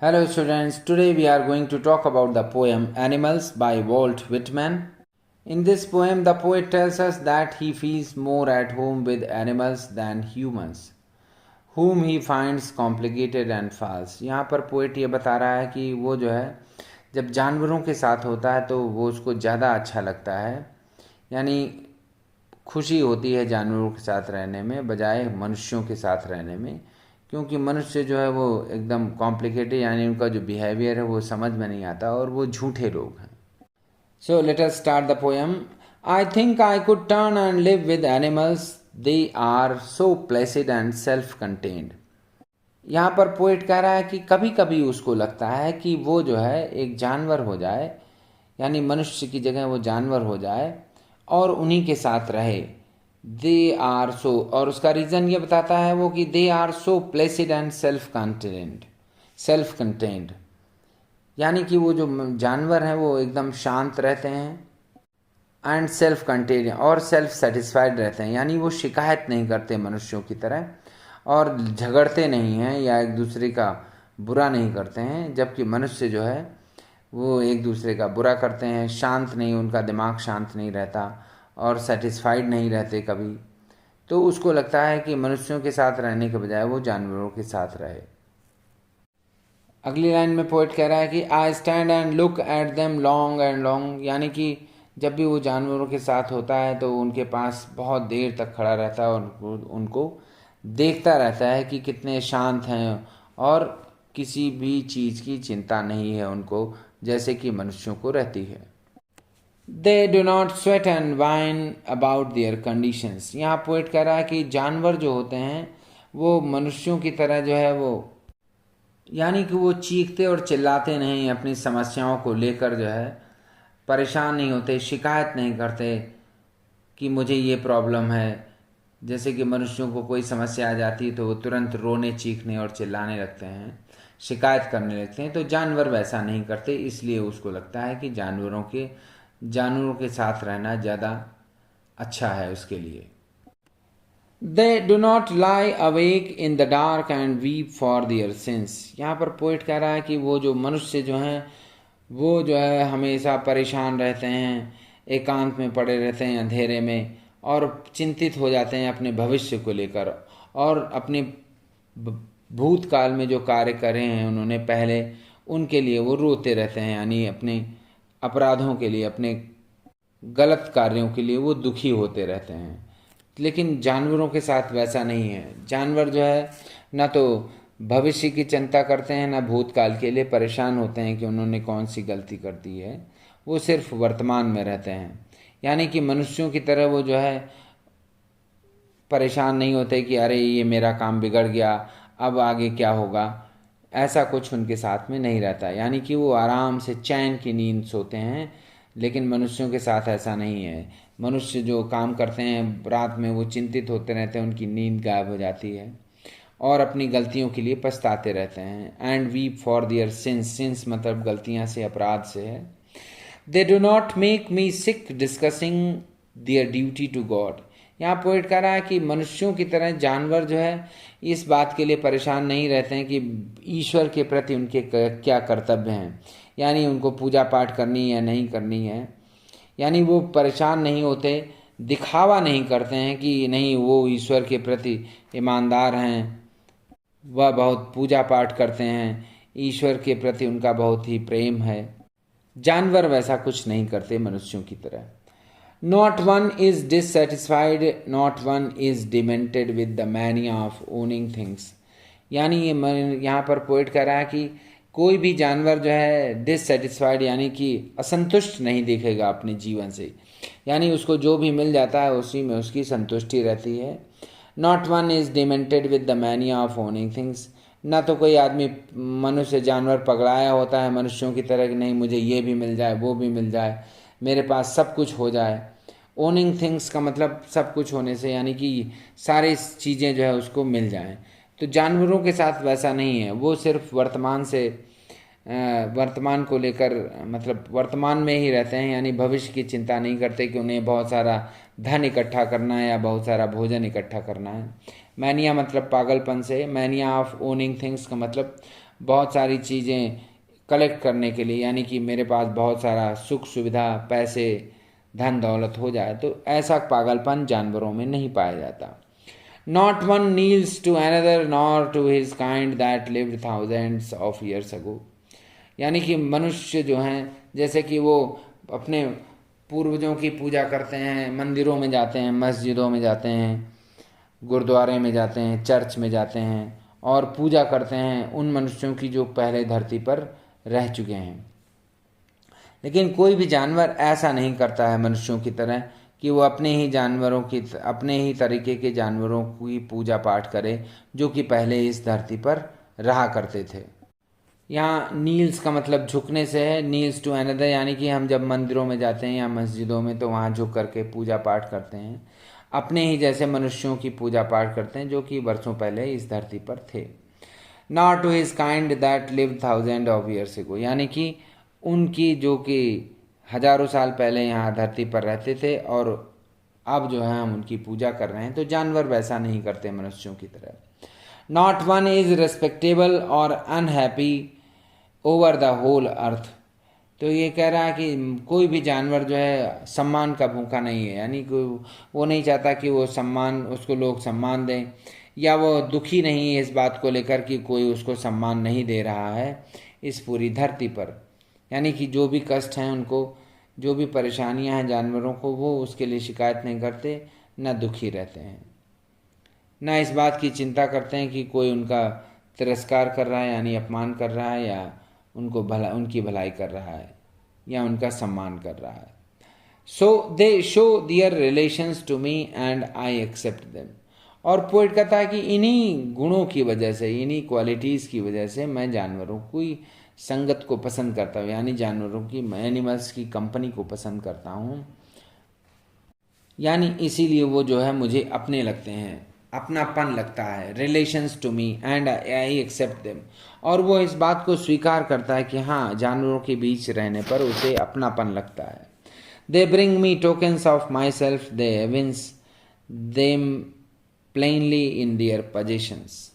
Hello students, today we are going to talk about the poem Animals by Walt Whitman. In this poem, the poet tells us that he feels more at home with animals than humans, whom he finds complicated and false. यहाँ पर poet ये बता रहा है कि वो जो है जब जानवरों के साथ होता है तो वो उसको ज़्यादा अच्छा लगता है, यानी खुशी होती है जानवरों के साथ रहने में बजाय मनुष्यों के साथ रहने में, क्योंकि मनुष्य जो है वो एकदम कॉम्प्लिकेटेड, यानी उनका जो बिहेवियर है वो समझ में नहीं आता और वो झूठे लोग हैं. So let us start the poem. I think I could turn and live with animals, they are so placid and self contained. यहाँ पर पोएट कह रहा है कि कभी कभी उसको लगता है कि वो जो है एक जानवर हो जाए, यानी मनुष्य की जगह वो जानवर हो जाए और उन्हीं के साथ रहे. दे आर सो, और उसका रीज़न ये बताता है वो कि they are so placid and self contained, यानी कि वो जो जानवर हैं वो एकदम शांत रहते हैं एंड सेल्फ कंटेन्ड और सेल्फ सेटिस्फाइड रहते हैं, यानी वो शिकायत नहीं करते मनुष्यों की तरह और झगड़ते नहीं हैं या एक दूसरे का बुरा नहीं करते हैं, जबकि मनुष्य जो है वो एक दूसरे का बुरा करते हैं, शांत नहीं, उनका दिमाग शांत नहीं रहता और सेटिस्फाइड नहीं रहते कभी. तो उसको लगता है कि मनुष्यों के साथ रहने के बजाय वो जानवरों के साथ रहे. अगली लाइन में पोएट कह रहा है कि I stand and look at them long and long, यानी कि जब भी वो जानवरों के साथ होता है तो उनके पास बहुत देर तक खड़ा रहता है और उनको देखता रहता है कि कितने शांत हैं और किसी भी चीज़ की चिंता नहीं है उनको, जैसे कि मनुष्यों को रहती है. They do not sweat and wine about their conditions. यहाँ पोएट कह रहा है कि जानवर जो होते हैं वो मनुष्यों की तरह जो है वो, यानी कि वो चीखते और चिल्लाते नहीं, अपनी समस्याओं को लेकर जो है परेशान नहीं होते, शिकायत नहीं करते कि मुझे ये प्रॉब्लम है. जैसे कि मनुष्यों को कोई समस्या आ जाती है तो वो तुरंत रोने, चीखने और चिल्लाने लगते हैं, शिकायत करने लगते हैं. तो जानवर वैसा नहीं करते, इसलिए उसको लगता है कि जानवरों के साथ रहना ज़्यादा अच्छा है उसके लिए. They do not lie awake in the dark and weep for their sins. यहाँ पर पोइट कह रहा है कि वो जो मनुष्य जो हैं वो जो है हमेशा परेशान रहते हैं, एकांत में पड़े रहते हैं अंधेरे में और चिंतित हो जाते हैं अपने भविष्य को लेकर और अपने भूतकाल में जो कार्य करे हैं उन्होंने पहले, उनके लिए वो रोते रहते हैं, यानी अपने अपराधों के लिए, अपने गलत कार्यों के लिए वो दुखी होते रहते हैं. लेकिन जानवरों के साथ वैसा नहीं है. जानवर जो है ना तो भविष्य की चिंता करते हैं ना भूतकाल के लिए परेशान होते हैं कि उन्होंने कौन सी गलती कर दी है, वो सिर्फ वर्तमान में रहते हैं. यानी कि मनुष्यों की तरह वो जो है परेशान नहीं होते कि अरे ये मेरा काम बिगड़ गया, अब आगे क्या होगा, ऐसा कुछ उनके साथ में नहीं रहता. यानी कि वो आराम से चैन की नींद सोते हैं. लेकिन मनुष्यों के साथ ऐसा नहीं है. मनुष्य जो काम करते हैं रात में वो चिंतित होते रहते हैं, उनकी नींद गायब हो जाती है और अपनी गलतियों के लिए पछताते रहते हैं. And weep for their sins मतलब गलतियां से, अपराध से है. They do not make me sick discussing their duty to God. यहाँ पोइट कह रहा है कि मनुष्यों की तरह जानवर जो है इस बात के लिए परेशान नहीं रहते हैं कि ईश्वर के प्रति उनके क्या कर्तव्य हैं, यानी उनको पूजा पाठ करनी है नहीं करनी है. यानी वो परेशान नहीं होते, दिखावा नहीं करते हैं कि नहीं वो ईश्वर के प्रति ईमानदार हैं, वह बहुत पूजा पाठ करते हैं, ईश्वर के प्रति उनका बहुत ही प्रेम है. जानवर वैसा कुछ नहीं करते मनुष्यों की तरह. Not one is dissatisfied, not one is demented with the mania of owning things. यानी ये यहाँ पर पोइट कह रहा है कि कोई भी जानवर जो है डिससेटिस्फाइड, यानी कि असंतुष्ट नहीं दिखेगा अपने जीवन से, यानी उसको जो भी मिल जाता है उसी में उसकी संतुष्टि रहती है. Not one is demented with the mania of owning things. ना तो कोई आदमी, मनुष्य जानवर पकड़ाया होता है मनुष्यों की तरह कि नहीं मुझे ये भी मिल जाए, वो भी मिल जाए, मेरे पास सब कुछ हो जाए. ओनिंग थिंग्स का मतलब सब कुछ होने से, यानी कि सारी चीज़ें जो है उसको मिल जाएं. तो जानवरों के साथ वैसा नहीं है. वो सिर्फ वर्तमान को लेकर, मतलब वर्तमान में ही रहते हैं, यानी भविष्य की चिंता नहीं करते कि उन्हें बहुत सारा धन इकट्ठा करना है या बहुत सारा भोजन इकट्ठा करना है. मैनिया मतलब पागलपन से. मैनिया ऑफ ओनिंग थिंग्स का मतलब बहुत सारी चीज़ें कलेक्ट करने के लिए, यानी कि मेरे पास बहुत सारा सुख सुविधा, पैसे, धन दौलत हो जाए, तो ऐसा पागलपन जानवरों में नहीं पाया जाता। Not one kneels to another nor to his kind that lived thousands of years ago. यानी कि मनुष्य जो हैं, जैसे कि वो अपने पूर्वजों की पूजा करते हैं, मंदिरों में जाते हैं, मस्जिदों में जाते हैं, गुरुद्वारे में जाते हैं, चर्च में जाते हैं और पूजा करते हैं उन मनुष्यों की जो पहले धरती पर रह चुके हैं। लेकिन कोई भी जानवर ऐसा नहीं करता है मनुष्यों की तरह कि वो अपने ही तरीके के जानवरों की पूजा पाठ करे जो कि पहले इस धरती पर रहा करते थे। यहाँ नील्स का मतलब झुकने से है, नील्स टू अनदर, यानी कि हम जब मंदिरों में जाते हैं या मस्जिदों में तो वहाँ झुक करके पूजा पाठ करते हैं, अपने ही जैसे मनुष्यों की पूजा पाठ करते हैं जो कि वर्षों पहले इस धरती पर थे। Not to his kind that live thousand of years ago, यानी कि उनकी जो कि हजारों साल पहले यहाँ धरती पर रहते थे और अब जो है हम उनकी पूजा कर रहे हैं। तो जानवर वैसा नहीं करते मनुष्यों की तरह। नॉट वन इज रिस्पेक्टेबल और unhappy over the whole earth. तो ये कह रहा है कि कोई भी जानवर जो है सम्मान का भूखा नहीं है, यानी कि वो नहीं चाहता कि वो सम्मान, उसको लोग सम्मान दें, या वो दुखी नहीं है इस बात को लेकर कि कोई उसको सम्मान नहीं दे रहा है इस पूरी धरती पर। यानी कि जो भी कष्ट हैं उनको, जो भी परेशानियां हैं जानवरों को, वो उसके लिए शिकायत नहीं करते, न दुखी रहते हैं, न इस बात की चिंता करते हैं कि कोई उनका तिरस्कार कर रहा है यानी अपमान कर रहा है, या उनकी भलाई कर रहा है या उनका सम्मान कर रहा है। So they show their relations to me and I accept them. और पोइट कहता है कि इन्हीं गुणों की वजह से, इन्हीं क्वालिटीज़ की वजह से मैं जानवरों की संगत को पसंद करता हूँ, यानी जानवरों की, एनिमल्स की कंपनी को पसंद करता हूँ, यानी इसीलिए वो जो है मुझे अपने लगते हैं, अपनापन लगता है। Relations to me and I accept them, और वो इस बात को स्वीकार करता है कि हाँ, जानवरों के बीच रहने पर उसे अपनापन लगता है। They bring me tokens of myself, they evince them plainly in their positions.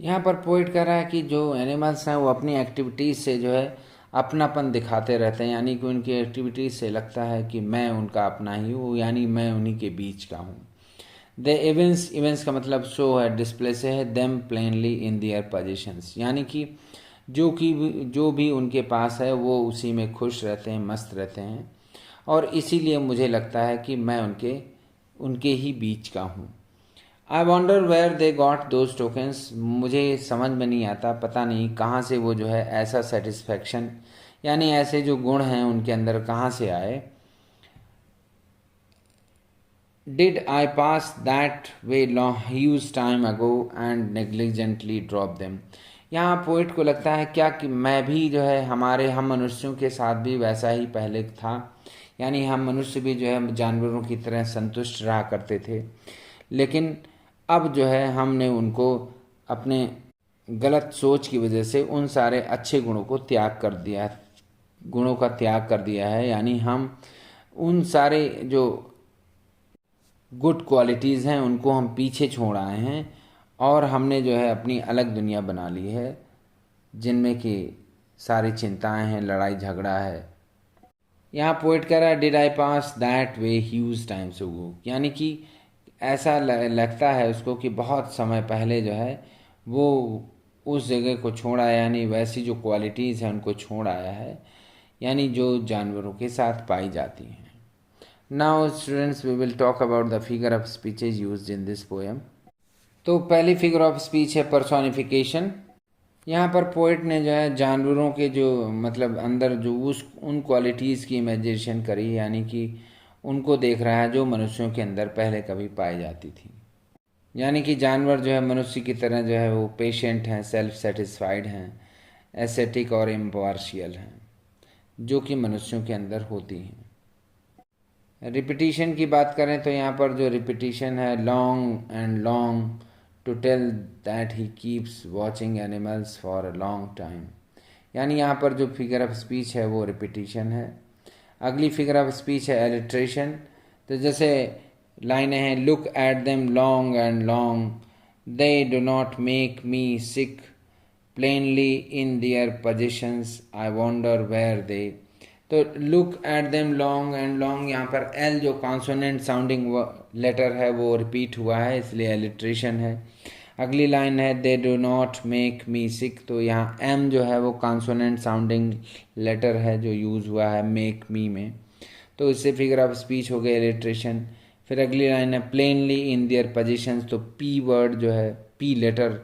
यहाँ पर पोइट कह रहा है कि जो एनिमल्स हैं वो अपनी एक्टिविटीज़ से जो है अपनापन दिखाते रहते हैं, यानी कि उनकी एक्टिविटीज़ से लगता है कि मैं उनका अपना ही हूँ, यानी मैं उन्हीं के बीच का हूँ। द इवेंट्स, इवेंट्स का मतलब शो है, डिस्प्ले से है, them plainly in their positions, यानी कि जो भी उनके पास है वो उसी में खुश रहते हैं, मस्त रहते हैं, और इसीलिए मुझे लगता है कि मैं उनके ही बीच का हूँ। I wonder where they got those tokens, मुझे समझ में नहीं आता, पता नहीं कहाँ से वो जो है ऐसा सेटिस्फैक्शन, यानी ऐसे जो गुण हैं उनके अंदर कहाँ से आए। Did I pass that way long huge time ago and negligently drop them. यहाँ पोइट को लगता है क्या कि मैं भी जो है हम मनुष्यों के साथ भी वैसा ही पहले था, यानी हम मनुष्य भी जो है जानवरों की तरह संतुष्ट रहा करते थे, लेकिन अब जो है हमने उनको अपने गलत सोच की वजह से उन सारे अच्छे गुणों को गुणों का त्याग कर दिया है, यानी हम उन सारे जो गुड क्वालिटीज़ हैं उनको हम पीछे छोड़ आए हैं, और हमने जो है अपनी अलग दुनिया बना ली है जिनमें कि सारी चिंताएं हैं, लड़ाई झगड़ा है। यहाँ पोइट कह रहा है did I pass that way huge times ago, यानी कि ऐसा लगता है उसको कि बहुत समय पहले जो है वो उस जगह को छोड़ आया, यानी वैसी जो क्वालिटीज़ हैं उनको छोड़ आया है, यानी जो जानवरों के साथ पाई जाती हैं। Now students we will talk about the figure of speeches used in this poem. तो पहली फिगर ऑफ स्पीच है पर्सोनिफिकेशन। यहाँ पर पोइट ने जो है जानवरों के जो मतलब अंदर जो उन क्वालिटीज़ की इमेजिनेशन करी, यानी कि उनको देख रहा है जो मनुष्यों के अंदर पहले कभी पाई जाती थी, यानी कि जानवर जो है मनुष्य की तरह जो है वो पेशेंट हैं, सेल्फ सेटिस्फाइड हैं, एस्थेटिक और इम्पार्शियल हैं, जो कि मनुष्यों के अंदर होती हैं। रिपीटिशन की बात करें तो यहाँ पर जो रिपीटिशन है, long and long to tell that he keeps watching animals for a long time, यानी यहाँ पर जो फिगर ऑफ स्पीच है वो रिपीटिशन है। अगली फिगर ऑफ स्पीच है एलिट्रेशन। तो जैसे लाइनें हैं, look at them long and long, they do not make me sick plainly in their positions. I wonder where they. तो look at them long and long, यहाँ पर एल जो consonant sounding letter है वो रिपीट हुआ है, इसलिए alliteration है। अगली लाइन है they do not make me sick, तो यहाँ एम जो है वो कॉन्सोनेंट साउंडिंग लेटर है जो यूज़ हुआ है मेक मी में, तो इससे फिगर ऑफ स्पीच हो गई एलिट्रेशन। फिर अगली लाइन है प्लेनली इन देयर पोजिशंस, तो पी वर्ड जो है, पी लेटर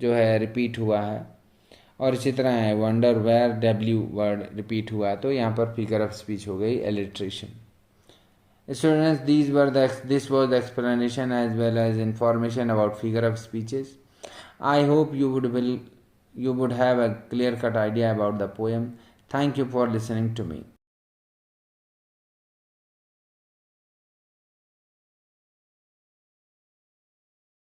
जो है रिपीट हुआ है। और इसी तरह है wonder where, W word repeat हुआ है, तो यहाँ पर फिगर ऑफ स्पीच हो गई alliteration. Students, this was the explanation as well as information about figure of speeches. I hope you would have a clear cut idea about the poem. Thank you for listening to me.